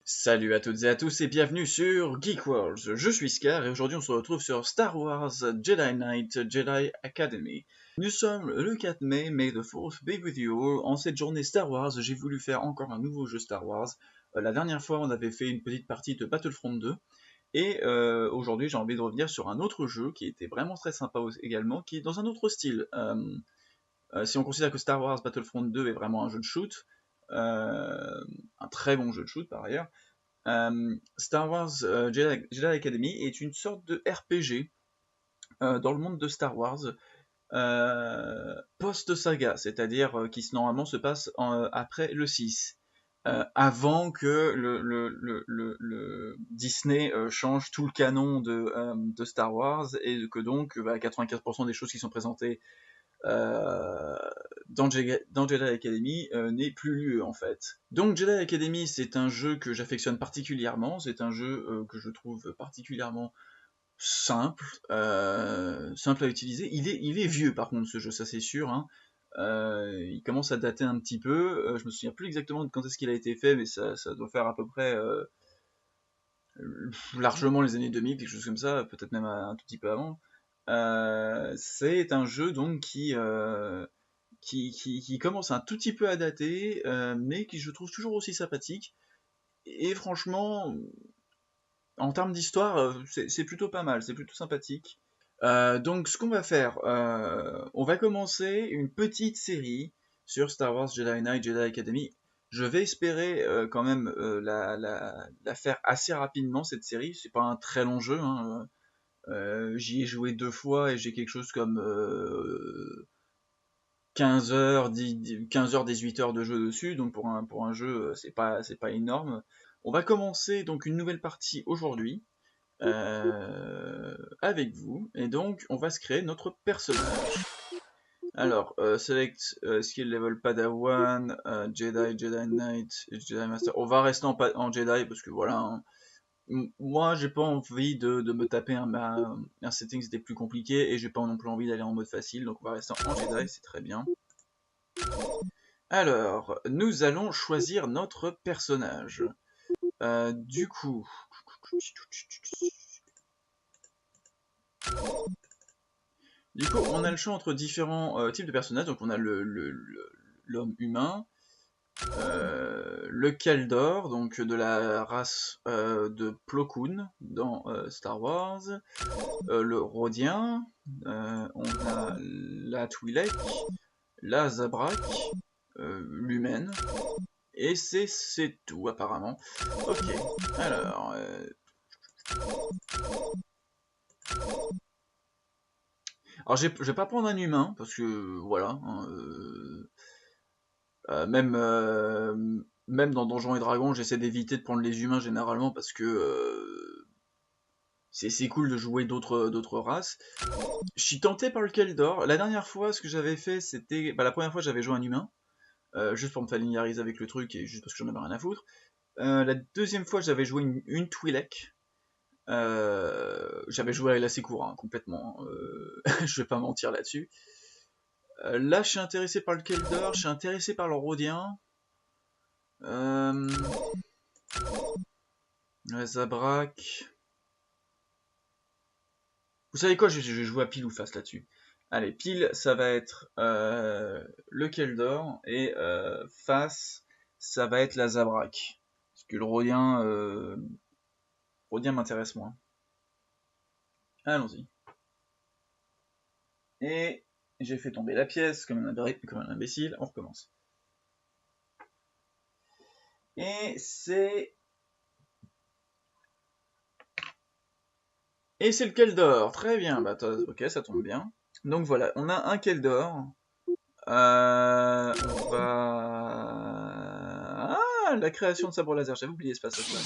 Salut à toutes et à tous et bienvenue sur Geek World. Je suis Scar et aujourd'hui on se retrouve sur Star Wars Jedi Knight Jedi Academy. Nous sommes le 4 mai, May the 4th be with you all. En cette journée Star Wars, j'ai voulu faire encore un nouveau jeu Star Wars. La dernière fois on avait fait une petite partie de Battlefront 2 et aujourd'hui j'ai envie de revenir sur un autre jeu qui était vraiment très sympa également, qui est dans un autre style. Si on considère que Star Wars Battlefront 2 est vraiment un jeu de shoot, un très bon jeu de shoot par ailleurs, Star Wars Jedi Academy est une sorte de RPG dans le monde de Star Wars post-saga, c'est-à-dire qui normalement se passe après le 6. Avant que le Disney change tout le canon de Star Wars et que donc 95% des choses qui sont présentées euh, dans Jedi Academy n'est plus lieu en fait. Donc Jedi Academy c'est un jeu que j'affectionne particulièrement, c'est un jeu que je trouve particulièrement simple à utiliser. Il est vieux par contre ce jeu, ça c'est sûr, hein. Il commence à dater un petit peu, je me souviens plus exactement de quand est-ce qu'il a été fait, mais ça doit faire à peu près largement les années 2000, quelque chose comme ça, peut-être même un tout petit peu avant. C'est un jeu donc qui commence un tout petit peu à dater, mais qui je trouve toujours aussi sympathique. Et franchement, en termes d'histoire, c'est plutôt pas mal, c'est plutôt sympathique. Donc ce qu'on va faire, on va commencer une petite série sur Star Wars Jedi Knight Jedi Academy. Je vais espérer quand même la faire assez rapidement cette série. C'est pas un très long jeu, hein. J'y ai joué 2 fois et j'ai quelque chose comme 15 heures, 15 heures, 18 heures de jeu dessus, donc pour un jeu, c'est pas énorme. On va commencer donc une nouvelle partie aujourd'hui avec vous, et donc on va se créer notre personnage. Alors, select skill level Padawan, Jedi, Jedi Knight, et Jedi Master. On va rester en Jedi parce que voilà, hein. Moi j'ai pas envie de me taper un settings des plus compliqués et j'ai pas non plus envie d'aller en mode facile, donc on va rester en Jedi, c'est très bien. Alors, nous allons choisir notre personnage. Du coup, on a le choix entre différents types de personnages. Donc, on a l'homme humain, le Keldor, donc de la race de Plo Koon dans Star Wars, le Rhodien, on a la Twi'lek, la Zabrak, l'humaine, et c'est tout apparemment. Ok, alors je vais pas prendre un humain parce que voilà, hein, même même dans Donjons et Dragons, j'essaie d'éviter de prendre les humains généralement parce que c'est cool de jouer d'autres races. Je suis tenté par le Keldor. La dernière fois, ce que j'avais fait, c'était la première fois j'avais joué un humain, juste pour me familiariser avec le truc et juste parce que j'en avais rien à foutre. La deuxième fois, j'avais joué une Twi'lek. J'avais joué à assez court, hein, complètement. Je vais pas mentir là-dessus. Là, je suis intéressé par le Keldor, je suis intéressé par le Rhodien. Euh, la Zabrak. Vous savez quoi, je vais jouer à pile ou face là-dessus. Allez, pile, ça va être le Keldor, et face, ça va être la Zabrak. Parce que Rhodien m'intéresse moins. Allons-y. Et j'ai fait tomber la pièce comme un imbécile, on recommence. Et c'est le Keldor, très bien, ok, ça tombe bien. Donc voilà, on a un Keldor. On va... Ah, la création de sabre laser, j'avais oublié ce passage-là.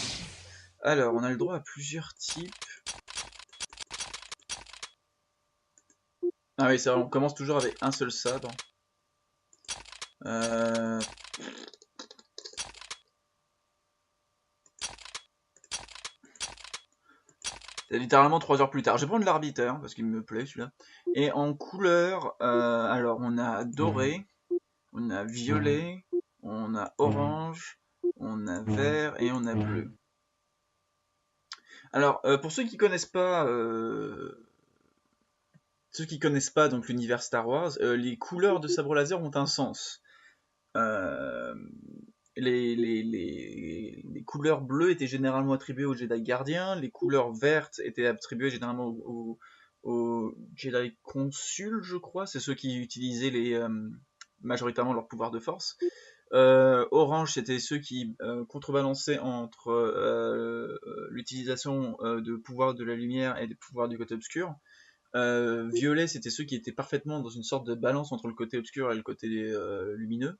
Alors, on a le droit à plusieurs types. Ah oui, c'est vrai, on commence toujours avec un seul sabre. C'est littéralement 3 heures plus tard. Je vais prendre l'arbitre, parce qu'il me plaît celui-là. Et en couleur, alors on a doré, on a violet, on a orange, on a vert et on a bleu. Alors, pour ceux qui connaissent pas donc l'univers Star Wars, les couleurs de sabre laser ont un sens. Les couleurs bleues étaient généralement attribuées aux Jedi gardiens, les couleurs vertes étaient attribuées généralement aux Jedi consuls, je crois, c'est ceux qui utilisaient majoritairement leur pouvoir de force. Orange, c'était ceux qui contrebalançaient entre l'utilisation de pouvoir de la lumière et des pouvoirs du côté obscur. Violet, c'était ceux qui étaient parfaitement dans une sorte de balance entre le côté obscur et le côté lumineux.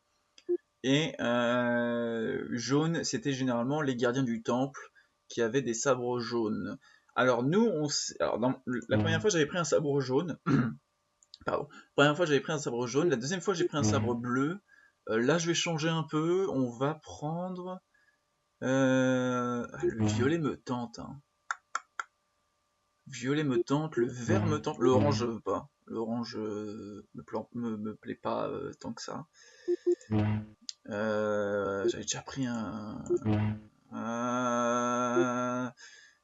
Et jaune, c'était généralement les gardiens du temple qui avaient des sabres jaunes. Alors nous, la première fois j'avais pris un sabre jaune. Pardon. La première fois j'avais pris un sabre jaune. La deuxième fois j'ai pris un sabre bleu. Là je vais changer un peu. On va prendre... le violet me tente. Hein. Violet me tente, le vert me tente, l'orange je veux pas. L'orange me plaît pas tant que ça. J'avais déjà pris un...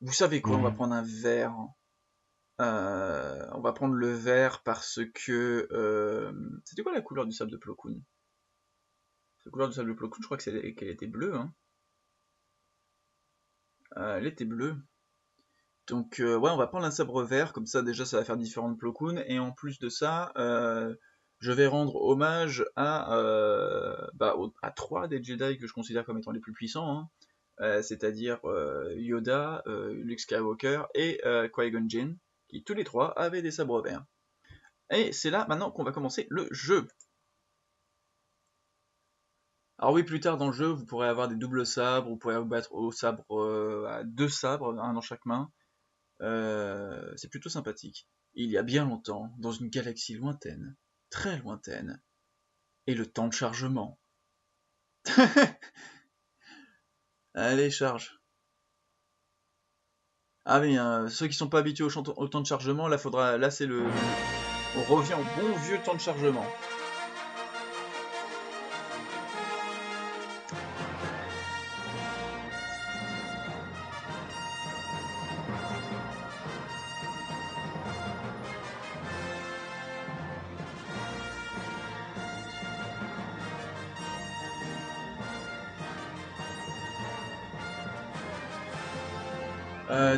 Vous savez quoi, on va prendre un vert. On va prendre le vert parce que... C'était quoi la couleur du sable de Plo Koon? La couleur du sable de Plo Koon, je crois qu'elle était bleue. Hein. Elle était bleue. Donc ouais, on va prendre un sabre vert, comme ça déjà ça va faire différentes Plo Koon, et en plus de ça, je vais rendre hommage à 3 des Jedi que je considère comme étant les plus puissants, hein. C'est-à-dire Yoda, Luke Skywalker et Qui-Gon Jinn, qui tous les 3 avaient des sabres verts. Et c'est là maintenant qu'on va commencer le jeu. Alors oui, plus tard dans le jeu, vous pourrez avoir des doubles sabres, vous pourrez vous battre au sabre à 2 sabres, un dans chaque main. C'est plutôt sympathique. Il y a bien longtemps, dans une galaxie lointaine, très lointaine, et le temps de chargement. Allez, charge. Ah oui, ceux qui sont pas habitués au temps de chargement, là c'est on revient au bon vieux temps de chargement.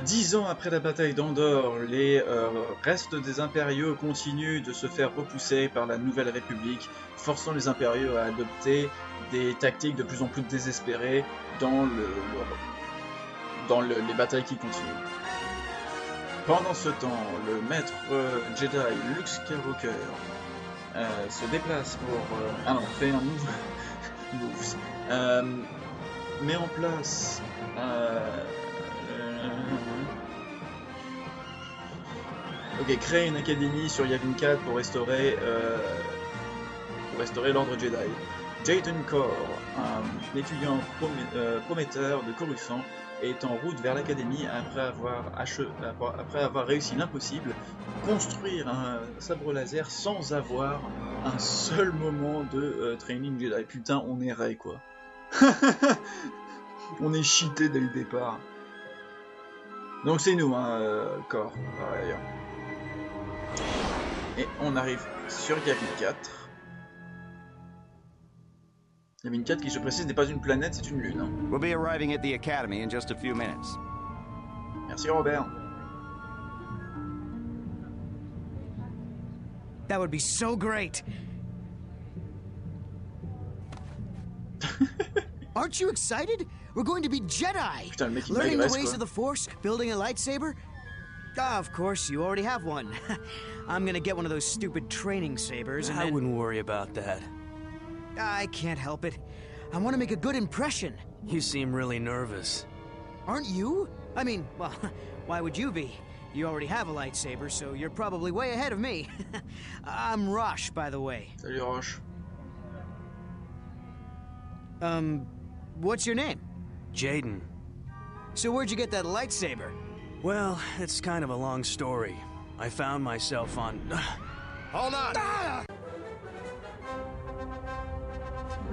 Dix ans après la bataille d'Andorre, les restes des impériaux continuent de se faire repousser par la Nouvelle République, forçant les impériaux à adopter des tactiques de plus en plus désespérées dans les batailles qui continuent. Pendant ce temps, le maître Jedi Luke Skywalker se déplace pour... fait un move. Met en place... créer une académie sur Yavin 4 pour restaurer l'ordre Jedi. Jaden Core, un étudiant prometteur de Coruscant, est en route vers l'académie après avoir réussi l'impossible, construire un sabre laser sans avoir un seul moment de training Jedi. Putain, on est ray quoi. On est cheaté dès le départ. Donc c'est nous, Core, par ailleurs. Et on arrive sur Yavin 4. Yavin 4 qui, je précise, n'est pas une planète, c'est une lune. Hein. We'll be arriving at the academy in just a few minutes. Merci Robert. That would be so great. Aren't you excited? We're going to be Jedi. Putain, le mec, il learning the ways quoi. of the Force, building a lightsaber. Of course, you already have one. I'm gonna get one of those stupid training sabers and I wouldn't worry about that. I can't help it. I want to make a good impression. You seem really nervous. Aren't you? I mean, well, why would you be? You already have a lightsaber, so you're probably way ahead of me. I'm Rosh, by the way. Salut Roche. What's your name? Jaden. So where'd you get that lightsaber? Well, it's kind of a long story. I found myself on... Hold on! Ah!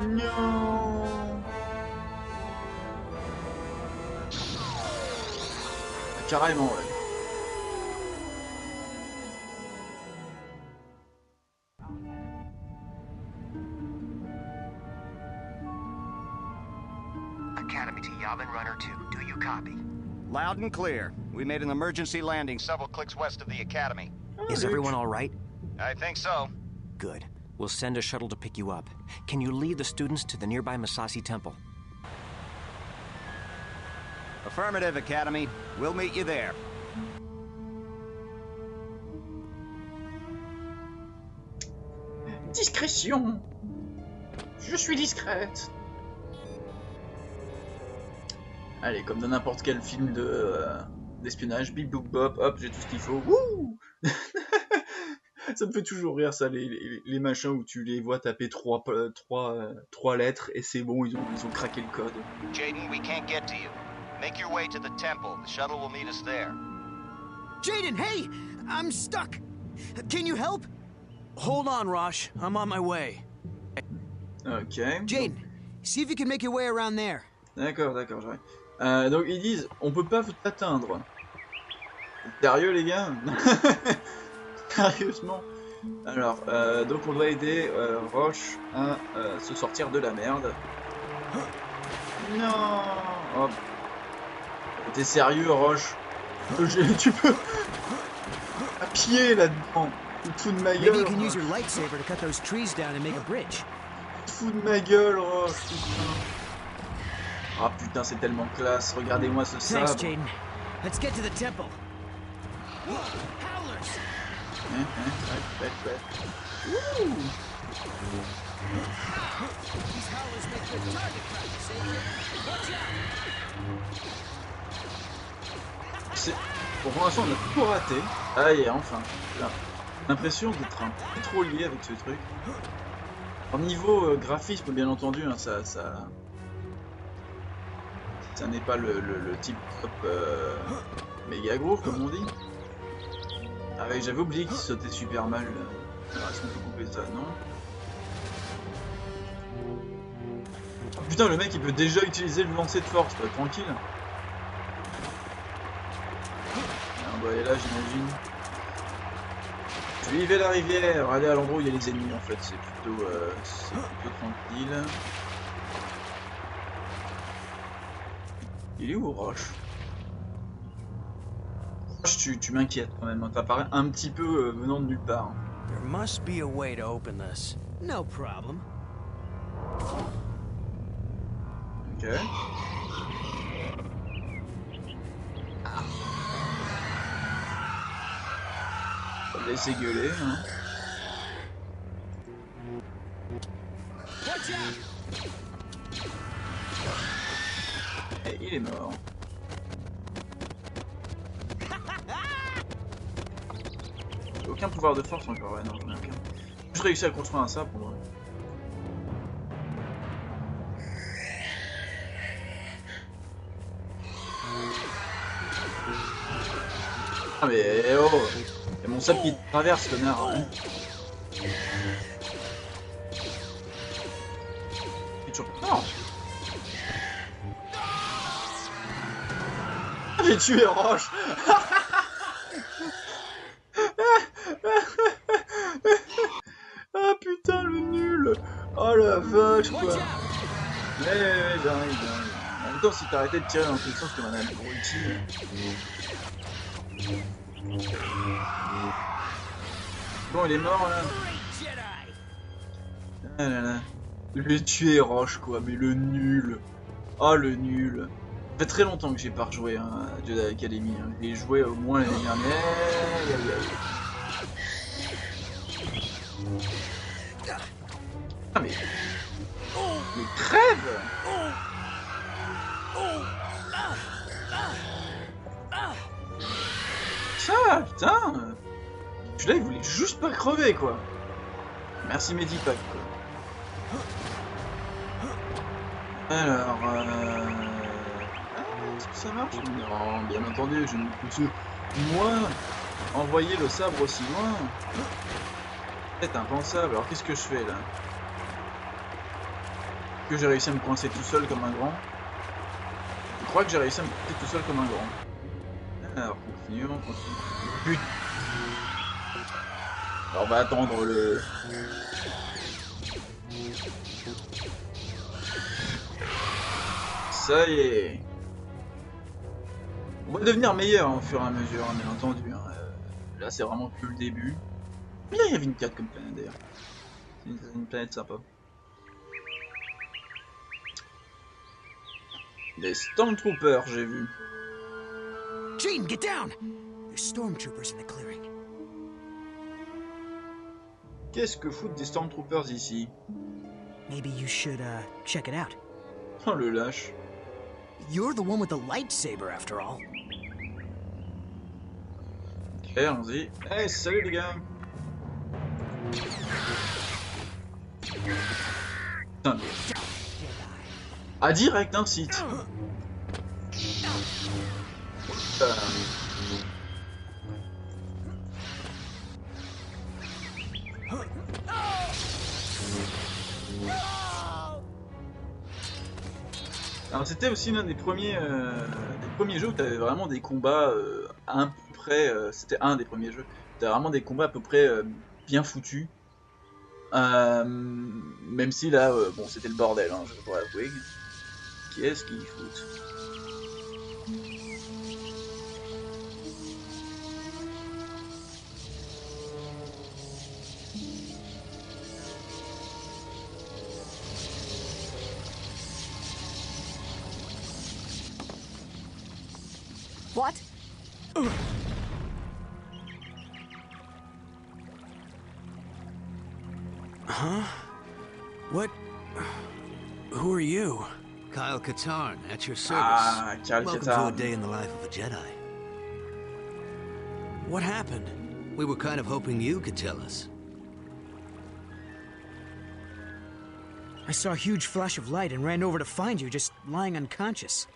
No. carrément, ouais. Academy to Yavin Runner 2. Do you copy? Loud and clear. We made an emergency landing several clicks west of the Academy. Is everyone all right? I think so. Good. We'll send a shuttle to pick you up. Can you lead the students to the nearby Masasi Temple? Affirmative, Academy. We'll meet you there. Discrétion. Je suis discrète. Allez, comme dans n'importe quel film d'espionnage, bip boop bop, hop, j'ai tout ce qu'il faut. Wouh. Ça me fait toujours rire ça, les machins où tu les vois taper trois lettres et c'est bon, ils ont craqué le code. Jaden, we can't get to you. Make your way to the temple. The shuttle will meet us there. Jaden, hey! I'm stuck! Can you help? Hold on, Rosh. I'm on my way. Ok. Jaden, see if you can make your way around there. D'accord, j'arrive. Donc ils disent, on peut pas t'atteindre. Sérieux les gars? Sérieusement? Alors, donc on doit aider Roche à se sortir de la merde. Non! Oh. T'es sérieux, Roche? Tu peux... à pied là-dedans. Tu te fous de ma Maybe gueule. you can use your lightsaber to cut those trees down and make a bridge. Tu te fous de ma gueule, Roche, putain. Ah putain, c'est tellement classe. Regardez-moi ce sabre. Thanks, Jaden. Let's get to the temple. Howlers! Ouais. Ouh. These howlers make good target practice, eh? Watch out! Pour l'instant, on a tout raté. Aïe, enfin. J'ai l'impression d'être un peu trop lié avec ce truc. Au niveau graphisme, bien entendu, hein, ça n'est pas le type top méga gros, comme on dit. Ah ouais, j'avais oublié qu'il sautait super mal. Alors, est-ce qu'on peut couper ça? Non. Oh, putain, le mec il peut déjà utiliser le lancer de force, quoi. Tranquille. On doit aller là, j'imagine. Suivez la rivière, allez à l'endroit où il y a les ennemis en fait, c'est plutôt tranquille. Il est où Roche? Roche, tu m'inquiètes quand même, hein. T'apparais un petit peu venant de nulle part. There must be a way to open this. No problem. Ok. On va le laisser gueuler, hein. Et il est mort. J'ai aucun pouvoir de force encore, ouais, non, j'en ai aucun. Je réussis à construire un sabre pour moi. Ah mais oh, c'est mon sabre qui traverse, connard. Hein. Non. J'ai tué Roche. Ah putain le nul. Oh la vache quoi. Ouais, j'arrive. En même temps si t'arrêtais de tirer dans tous les sens comme un abruti. Bon il est mort là. Ah là là. Je vais tuer Roche quoi, mais le nul. Oh le nul. Ça fait très longtemps que j'ai pas rejoué hein, à Jedi Academy. Hein. J'ai joué au moins l'année dernière. Ah mais crève. Ça putain. Celui-là il voulait juste pas crever quoi. Merci Medipack quoi. Alors est-ce que ça marche? Non, bien entendu, je ne peux moi envoyer le sabre aussi loin. C'est impensable. Alors qu'est-ce que je fais là? Est-ce que j'ai réussi à me coincer tout seul comme un grand? Je crois que j'ai réussi à me coincer tout seul comme un grand. Alors, continuons, continuons. Putain. Alors, on va attendre le... Ça y est. On va devenir meilleur hein, au fur et à mesure, hein, bien entendu. Hein. Là, c'est vraiment que le début. Là, il y avait une carte comme planète d'ailleurs. C'est une planète sympa. Des Stormtroopers, j'ai vu. Jaden, get down! There's stormtroopers in the clearing. Qu'est-ce que foutent des Stormtroopers ici? Maybe you should, check it out. Oh, le lâche. You're the one with the lightsaber, after all. Ok, allons-y. Hey, salut les gars! Putain. Ah, direct, un site. Alors c'était aussi l'un des premiers jeux où tu avais vraiment des combats à peu près, c'était un des premiers jeux, tu vraiment des combats à peu près bien foutus. Même si là, bon c'était le bordel, hein, je dois avouer. Qu'est-ce qu'ils foutent? What? Huh? What? Who are you? Kyle Katarn, at your service. Ah, Kyle Welcome to Katarn. a day in the life of a Jedi. What happened? We were kind of hoping you could tell us. I saw a huge flash of light and ran over to find you, just lying unconscious.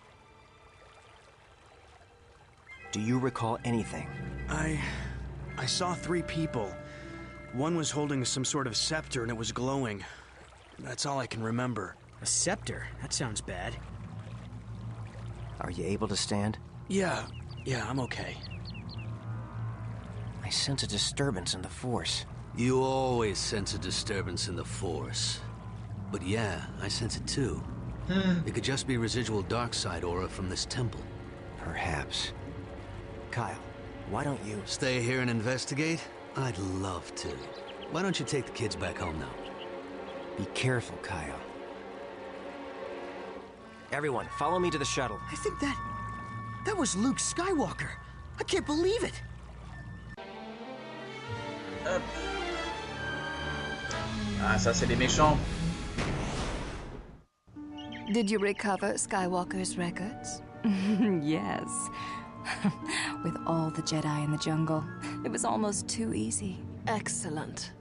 Do you recall anything? I saw 3 people. One was holding some sort of scepter and it was glowing. That's all I can remember. A scepter? That sounds bad. Are you able to stand? Yeah, I'm okay. I sense a disturbance in the Force. You always sense a disturbance in the Force. But yeah, I sense it too. It could just be residual dark side aura from this temple. Perhaps. Kyle, why don't you... Stay here and investigate? I'd love to. Why don't you take the kids back home now? Be careful, Kyle. Everyone, follow me to the shuttle. I think that was Luke Skywalker. I can't believe it. Hop. Ah, ça c'est les méchants. Did you recover Skywalker's records? Yes. With all the Jedi in the jungle, it was almost too easy. Excellent.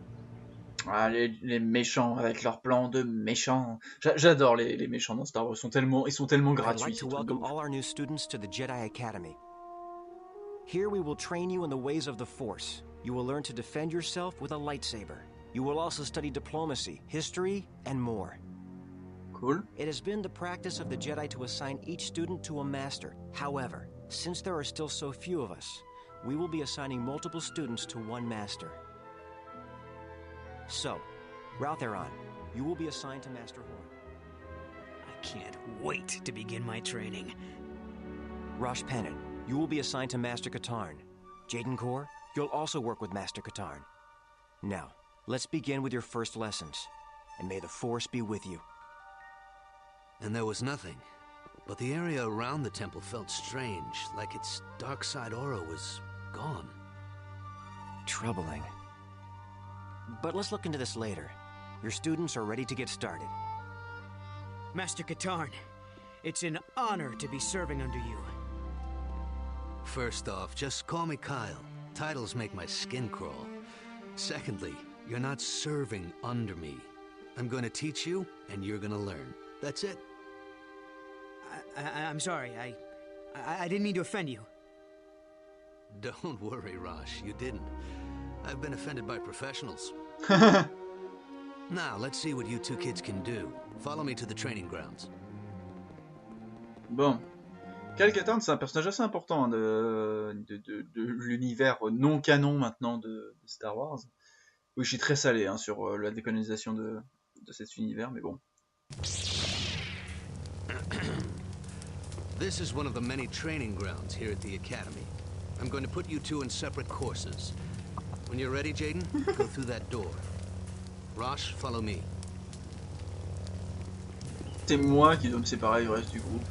Ah, les méchants avec leur plan de méchants. J'adore les méchants dans Star Wars. Ils sont tellement I'd gratuits. like to welcome all our new students to the Jedi Academy. Here we will train you in the ways of the Force. You will learn to defend yourself with a lightsaber. You will also study diplomacy, history, and more. Cool. It has been the practice of the Jedi to assign each student to a master. However, since there are still so few of us, we will be assigning multiple students to one master. So, Routheron, you will be assigned to Master Horn. I can't wait to begin my training. Rosh Panin, you will be assigned to Master Katarn. Jaden Kor, you'll also work with Master Katarn. Now, let's begin with your first lessons, and may the Force be with you. And there was nothing. But the area around the temple felt strange, like its dark side aura was gone. Troubling. But let's look into this later. Your students are ready to get started. Master Katarn, it's an honor to be serving under you. First off, just call me Kyle. Titles make my skin crawl. Secondly, you're not serving under me. I'm going to teach you, and you're going to learn. That's it. I'm sorry, I didn't mean to offend you. Don't worry, Rosh, you didn't. I've been offended by professionals. Now, let's see what you 2 kids can do. Follow me to the training grounds. Bon. Cal Katarn, c'est un personnage assez important hein, de l'univers non canon maintenant de Star Wars. Oui, je suis très salé hein, sur la décolonisation de cet univers, mais bon. This is one of the many training grounds here at the Academy. I'm going to put you two in separate courses. When you're ready, Jaden, go through that door. Rosh, follow me. C'est moi qui dois me séparer du reste du groupe.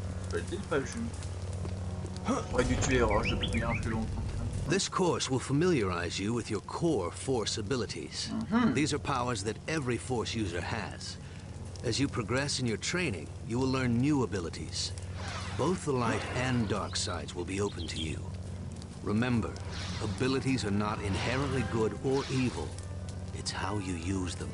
J'aurais dû tuer Roche depuis bien plus longtemps. This course will familiarize you with your core Force abilities. These are powers that every Force user has. As you progress in your training, you will learn new abilities. Both the light and dark sides will be open to you. Remember, abilities are not inherently good or evil. It's how you use them.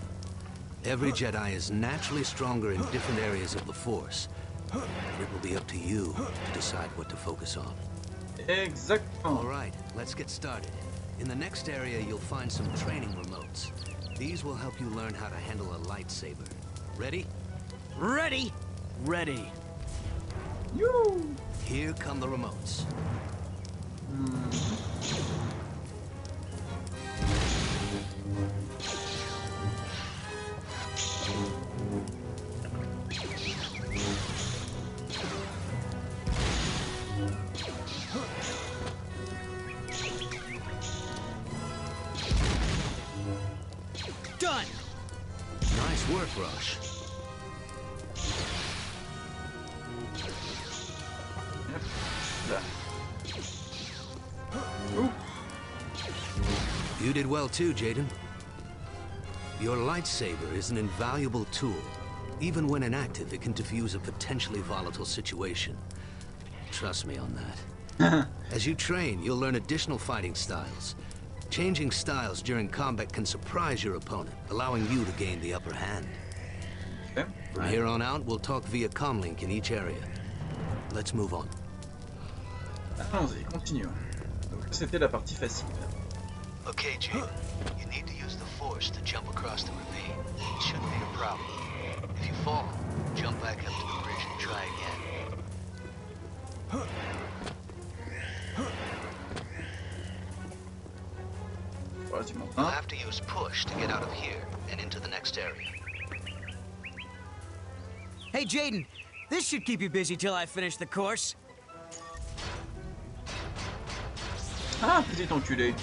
Every Jedi is naturally stronger in different areas of the Force, and it will be up to you to decide what to focus on. Exactement. All right, let's get started. In the next area, you'll find some training remotes. These will help you learn how to handle a lightsaber. Ready? Ready? Ready. You. Here come the remotes. Done! Nice work, Rosh. Là. Ouh. You did well too, Jaden. Your lightsaber is an invaluable tool. Even when inactive, it can defuse a potentially volatile situation. Trust me on that. As you train, you'll learn additional fighting styles. Changing styles during combat can surprise your opponent, allowing you to gain the upper hand. Okay. From here on out, we'll talk via comlink in each area. Let's move on. Allons-y, continuons. Donc c'était la partie facile. Okay, Jaden. You need to use the Force to jump across the ravine. It shouldn't be a problem. If you fall, jump back up to the bridge and try again. Relativement You'll simple. have to use push to get out of here and into the next area. Hey, Jaden, this should keep you busy till I finish the course. Ah, petit enculé.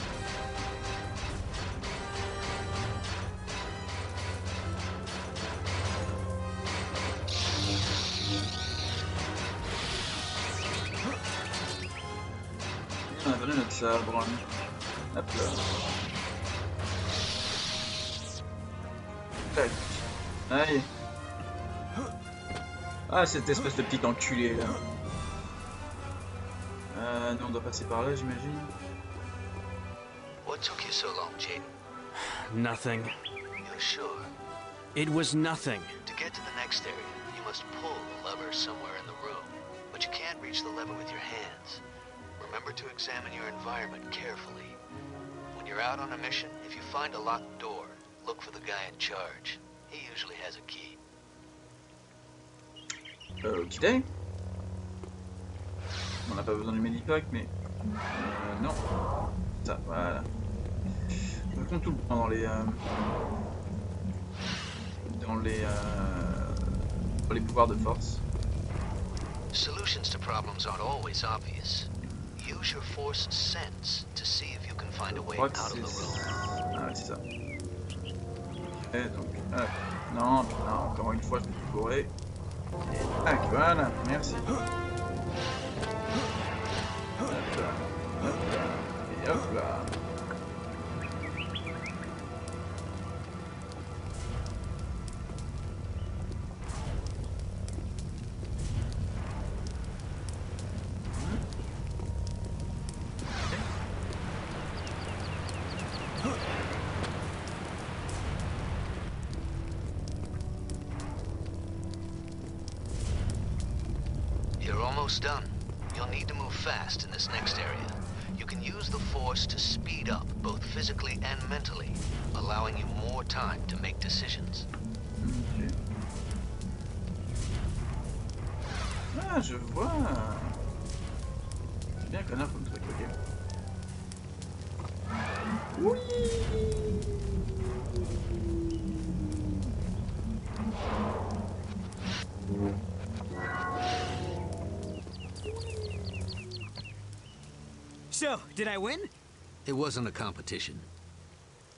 On a volé notre sabre. Hop là. Tac. Aïe. Ah, cette espèce de petit enculé là. Non, on doit passer par là, j'imagine. What took you so long, Jaden? Nothing. You're sure? It was nothing. To get to the next area, you must pull the lever somewhere in the room. But you can't reach the lever with your hands. Remember to examine your environment carefully. When you're out on a mission, if you find a locked door, look for the guy in charge. He usually has a key. Ok. On n'a pas besoin du Medipack, mais... non. Ça, voilà. Je compte tout le temps dans les pouvoirs de force. Solutions to problems aren't always obvious. Use your Force sense to see if you can find a way Je out crois of que the c'est... room. Ah ouais, c'est ça. Et donc, hop. Non, non, encore une fois, je me suis bourré. Et tac, voilà, merci. Hop là, et hop là. You're almost done. You'll need to move fast in this next area. You can use the Force to speed up, both physically and mentally, allowing you more time to make decisions. Ok. Ah, je vois. bien connard comme truc, ok. Oui. So, did I win? It wasn't a competition.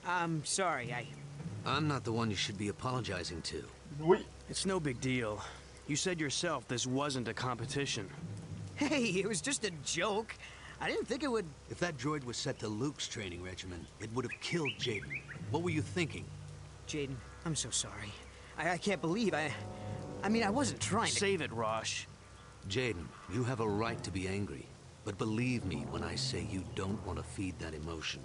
I'm sorry, I'm not the one you should be apologizing to. Oui. It's no big deal. You said yourself this wasn't a competition. Hey, it was just a joke. I didn't think it would... If that droid was set to Luke's training regimen, it would have killed Jaden. What were you thinking? Jaden, I'm so sorry. I can't believe I mean, I wasn't trying to... Save it, Rosh. Jaden, you have a right to be angry. But believe me when I say you don't want to feed that emotion.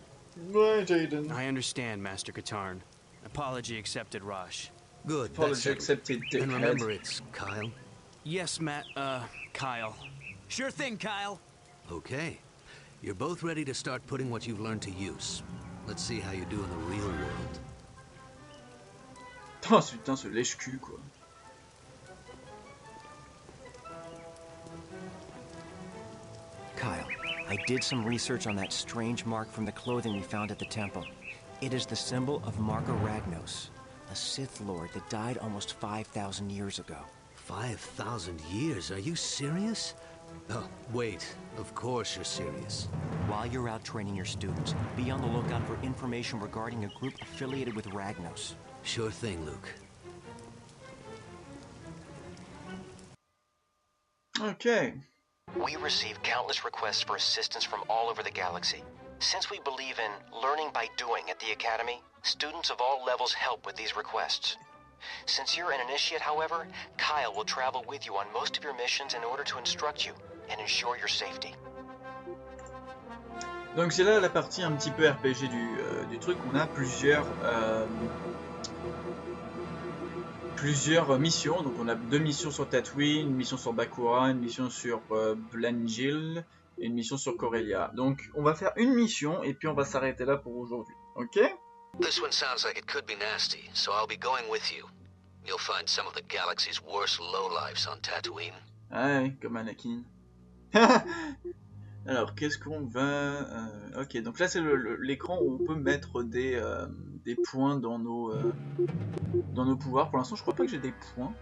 Ouais, Jaden. I understand, Master Katarn. Apology accepted, Rosh. Good. Apology accepted, dickhead. And remember, it's Kyle. Yes, Kyle. Sure thing, Kyle. Okay. You're both ready to start putting what you've learned to use. Let's see how you do in the real world. Oh putain, ce lèche-cul, quoi. Kyle, I did some research on that strange mark from the clothing we found at the temple. It is the symbol of Marga Ragnos, a Sith Lord that died almost 5,000 years ago. 5,000 years? Are you serious? Oh, wait. Of course you're serious. While you're out training your students, be on the lookout for information regarding a group affiliated with Ragnos. Sure thing, Luke. Okay. We receive countless requests for assistance from all over the galaxy. Since we believe in learning by doing at the Academy, students of all levels help with these requests. Since you're an initiate, however, Kyle will travel with you on most of your missions in order to instruct you and ensure your safety. Donc c'est là la partie un petit peu RPG du truc. On a plusieurs missions. Donc on a 2 missions sur Tatooine, une mission sur Bakura, une mission sur Blangil et une mission sur Corellia. Donc on va faire une mission et puis on va s'arrêter là pour aujourd'hui. Ok? This one sounds like it could be nasty, so I'll be going with you. You'll find some of the galaxy's worst lowlifes on Tatooine. Ouais, comme Anakin. Alors, qu'est-ce qu'on va... ok, donc là c'est l'écran où on peut mettre des points dans nos pouvoirs. Pour l'instant, je crois pas que j'ai des points.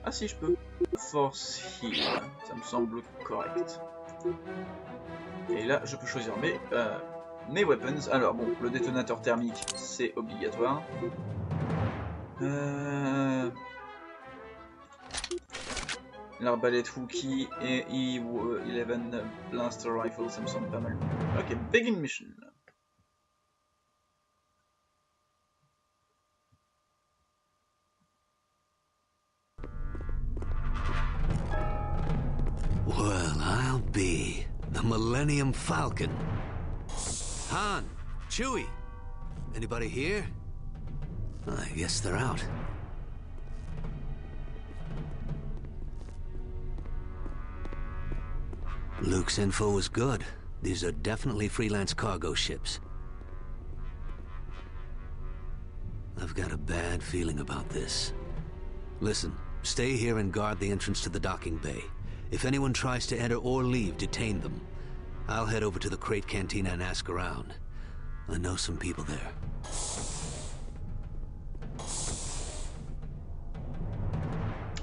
Ah si, je peux. Force Heal, ça me semble correct. Et là, je peux choisir mes weapons. Alors bon, le détonateur thermique, c'est obligatoire. L'arbalète Wookiee et E11 Blaster Rifle, ça me semble pas mal. Ok, begin mission. Well, I'll be the Millennium Falcon. Han, Chewie, anybody here? I guess they're out. Luke's info was good. These are definitely freelance cargo ships. I've got a bad feeling about this. Listen, stay here and guard the entrance to the docking bay. If anyone tries to enter or leave, detain them. I'll head over to the Crate Cantina and ask around. I know some people there.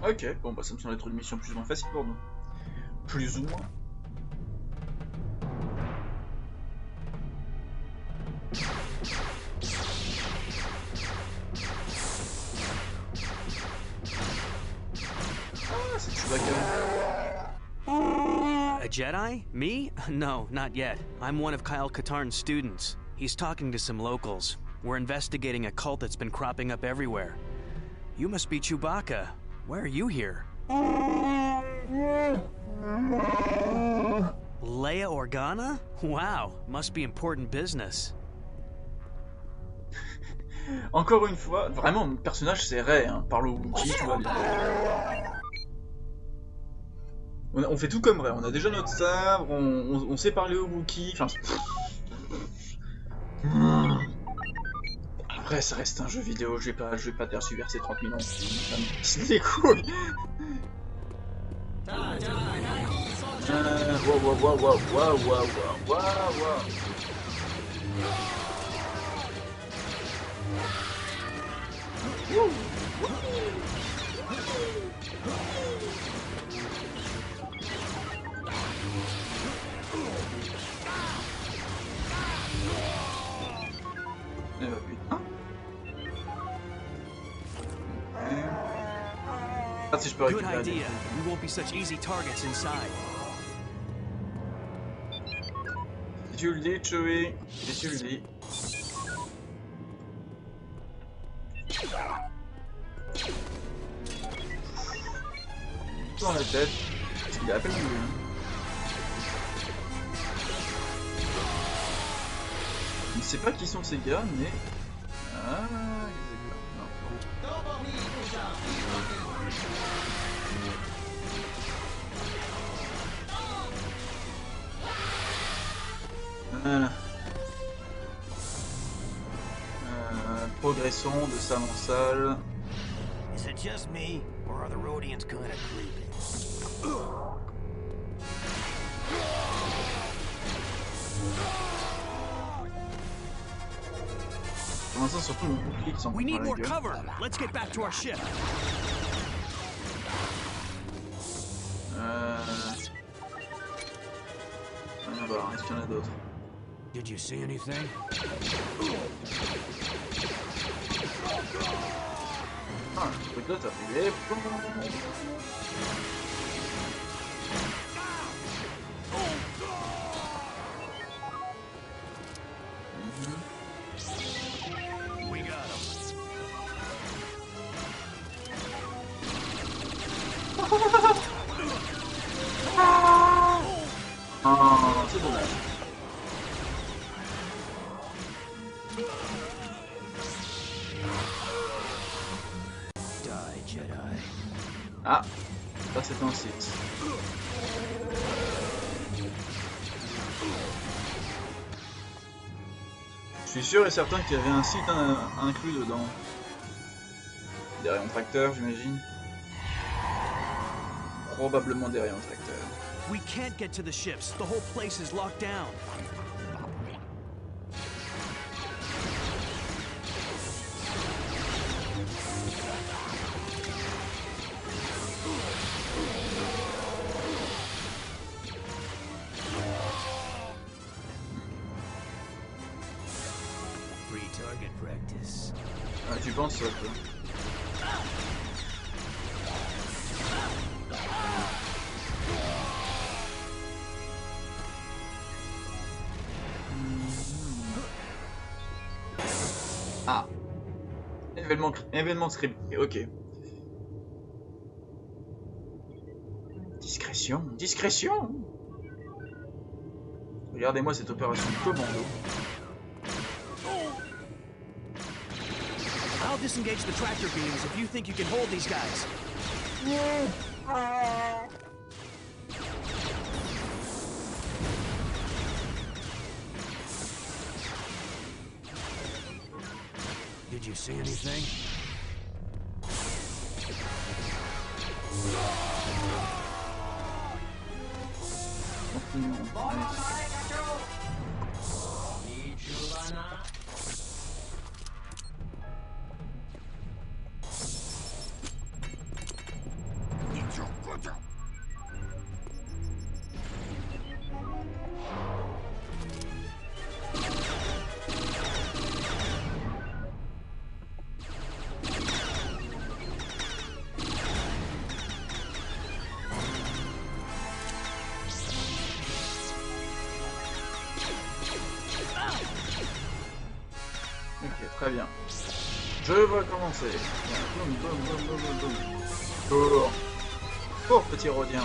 Ok, bon bah ça me semble être une mission plus ou moins facile pour nous. Plus ou moins. Ah, c'est Chewbacca. A Jedi? Me? No, not yet. I'm one of Kyle Katarn's students. He's talking to some locals. We're investigating a cult that's been cropping up everywhere. You must be Chewbacca. Why are you here? Leia Organa? Wow, must be important business. Encore une fois, vraiment, mon personnage c'est Rey, hein. Parle au Wookiee, tout va bien. On fait tout comme Rey, on a déjà notre sabre, on sait parler au Wookiee, enfin... Après ça reste un jeu vidéo, je vais pas tergiverser 30 000 ans, c'est des couilles. Wow. Eh bah putain. Ah, si je peux Good récupérer des... idea. We won't be such easy targets inside. Si tu le dis, Chewie. Si tu le dis. Dans la tête. Parce qu'il est à peine vu. Hein. Je ne sais pas qui sont ces gars, mais... Ah, ils éclatent. Voilà. Progressons de salle en salle. Is it just me, or are the Rhodians kind of creepy? Pour l'instant, surtout mon bouclier qui s'en prend We need la more gueule. cover. Let's get back to our ship. On va voir, est-ce qu'il y en a d'autres? Did you see anything? Ah, ce truc là, t'as arrivé. We got him. Ah, c'est dommage. Die, Jedi. Ah, ça c'est un site. Je suis sûr et certain qu'il y avait un site inclus dedans. Des rayons tracteurs, j'imagine. Probablement des rayons tracteurs. We can't get to the ships. The whole place is locked down. Free target practice. Ah, tu penses ça, toi? Ah. Événement scripté, ok. Discrétion, discrétion. Regardez-moi cette opération commando. I'll disengage the tractor beams if you think you can hold these guys. Did you see anything? Ok, très bien. Je vais commencer. Boum, boum, boum, boum, boum, boum. Cours. Cours, petit Rhodien.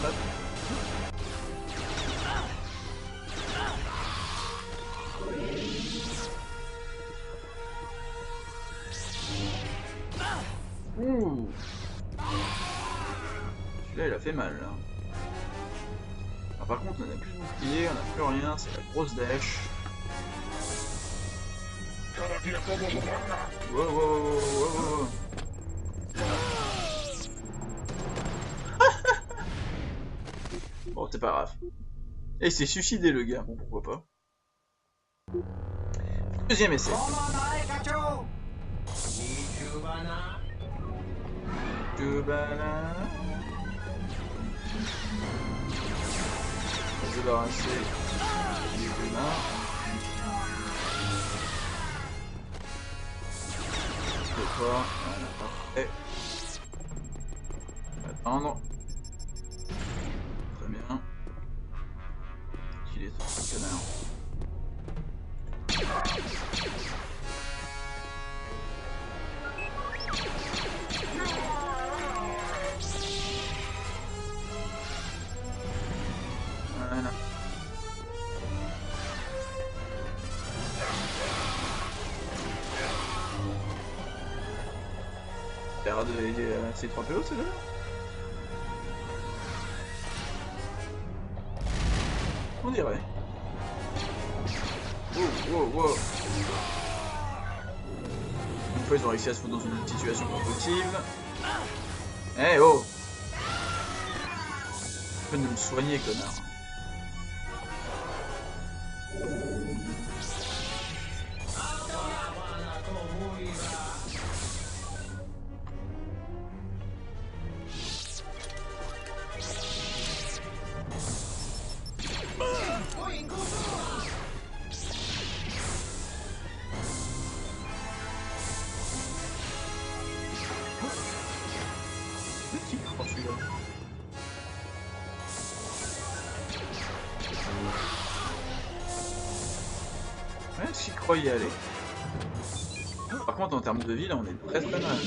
Hop. Ouh. Celui-là, il a fait mal, là. Alors, par contre, on n'a plus de bouclier, on n'a plus rien, c'est la grosse dèche. Wow, wow, wow, wow, wow. c'est pas grave. Et c'est suicidé le gars, bon pourquoi pas. Deuxième essai. Débarrasser les humains. Voilà, parfait. Attendre. Très bien. Qu'il est ce canard. Voilà. C'est 3 PO c'est là. On dirait. Wow. Une fois ils ont réussi à se foutre dans une situation pas possible. Eh oh! Tu peux nous soigner, connard. Qui croit celui-là? Ouais, j'y crois y aller. Par contre, en termes de vie, là, on est très mal. Hein.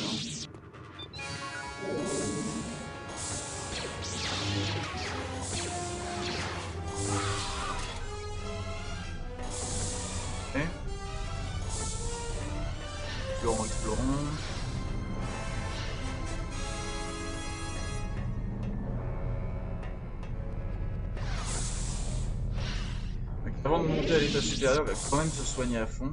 Ok. Explorons. Donc, avant de monter à l'état supérieur, il va quand même se soigner à fond.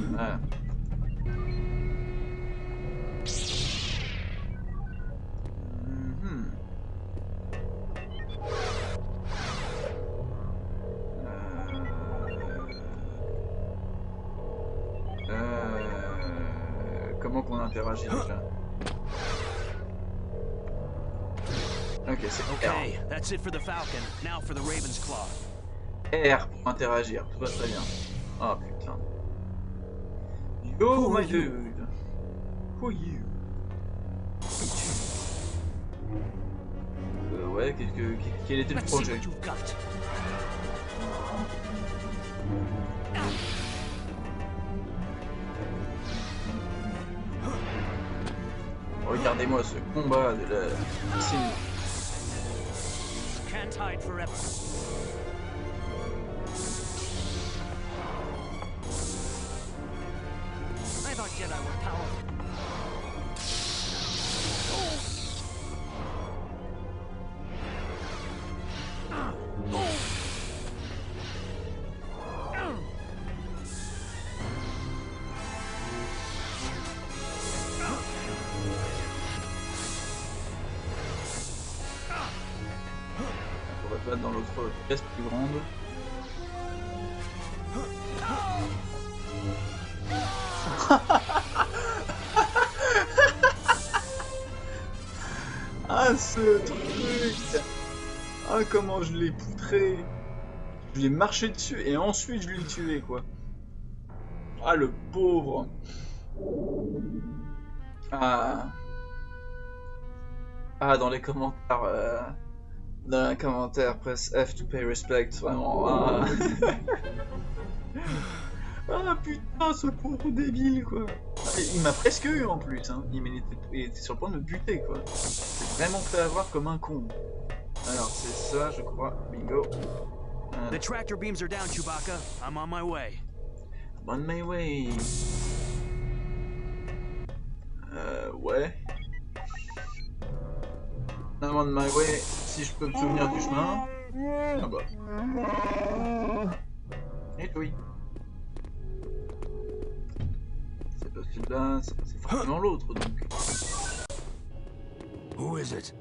Voilà. Comment qu'on interagit déjà? Ok, c'est Okay, that's it for the Falcon. Now for the Raven's Claw. R pour interagir, tout va très bien. Oh putain. Yo my dude. Who are you? Ouais, quel était le projet? Regardez-moi ce combat de la piscine. Can't hide forever. I thought Jedi were powerful. On va se battre dans l'autre pièce plus grande. Ah ce truc! Ah comment je l'ai poutré! Je l'ai marché dessus et ensuite je l'ai tué quoi. Ah le pauvre! Ah. Ah dans les commentaires dans les commentaires presse F to pay respect vraiment. Ah, ah putain ce pauvre débile quoi. Il m'a presque eu en plus hein. Il était sur le point de me buter quoi. J'ai vraiment fait avoir comme un con. Alors c'est ça je crois. Bingo. The tractor beams are down, Chewbacca. I'm on my way. I'm on my way. Ouais. I'm on my way. Si je peux me souvenir du chemin. Ah bah. Et oui. C'est pas celui-là, c'est forcément l'autre donc. Who is it?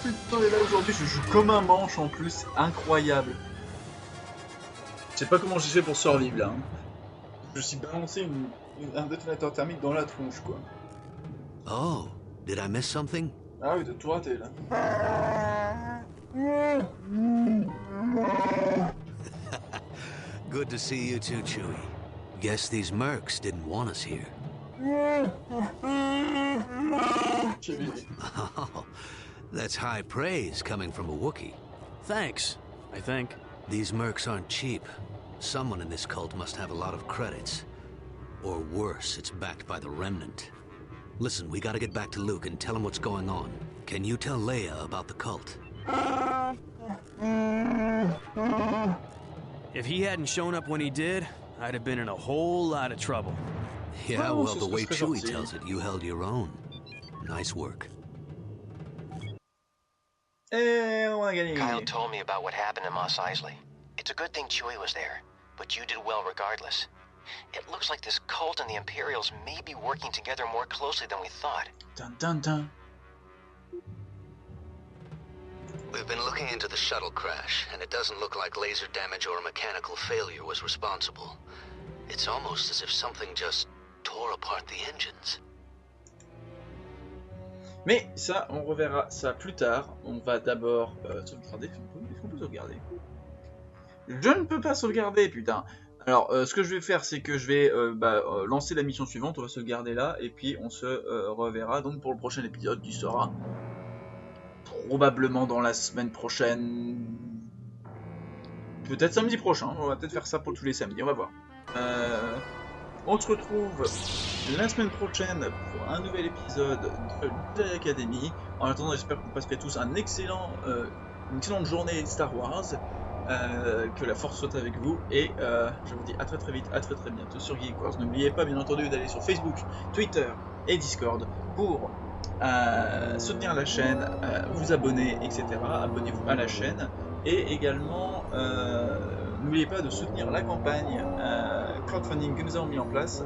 Putain, et là aujourd'hui je joue comme un manche en plus, c'est incroyable. Je sais pas comment j'ai fait pour survivre là. Hein. Je me suis balancé un détonateur thermique dans la tronche quoi. Oh, did I miss something? Ah oui, de tout raté là. Good to see you too, Chewie. Guess these mercs didn't want us here. Oh, that's high praise coming from a Wookiee. Thanks, I think. These mercs aren't cheap. Someone in this cult must have a lot of credits. Or worse, it's backed by the Remnant. Listen, we gotta get back to Luke and tell him what's going on. Can you tell Leia about the cult? If he hadn't shown up when he did, I'd have been in a whole lot of trouble. Yeah, Oh, well, c'est the ce way que je serais Chewie sorti. tells it, you held your own. Nice work. Et on a gagné. Kyle told me about what happened in Mos Eisley. It's a good thing Chewie was there, but you did well regardless. It looks like this cult and the Imperials may be working together more closely than we thought. Dun, dun, dun. We've been looking into the shuttle crash, and it doesn't look like laser damage or mechanical failure was responsible. It's almost as if something just tore apart the engines. Mais ça, on reverra ça plus tard. On va d'abord sauvegarder. Est-ce qu'on peut sauvegarder? Je ne peux pas sauvegarder, putain. Alors, ce que je vais faire, c'est que je vais lancer la mission suivante. On va sauvegarder là, et puis on se reverra donc pour le prochain épisode qui sera probablement dans la semaine prochaine. Peut-être samedi prochain. On va peut-être faire ça pour tous les samedis. On va voir. On se retrouve la semaine prochaine pour un nouvel épisode de Jedi Academy. En attendant, j'espère que vous passerez tous une excellente journée de Star Wars. Que la force soit avec vous. Et je vous dis à très vite, à très bientôt sur Geek Wars. N'oubliez pas bien entendu d'aller sur Facebook, Twitter et Discord pour soutenir la chaîne, vous abonner, etc. Abonnez-vous à la chaîne. Et également, n'oubliez pas de soutenir la campagne crowdfunding que nous avons mis en place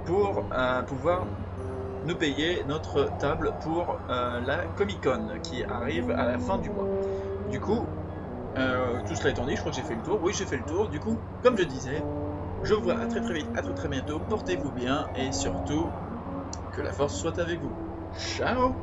pour pouvoir nous payer notre table pour la Comic Con qui arrive à la fin du mois. Du coup, tout cela étant dit, je crois que j'ai fait le tour. Oui, j'ai fait le tour. Du coup, comme je disais, je vous vois à très vite, à très bientôt. Portez-vous bien et surtout, que la force soit avec vous. Ciao!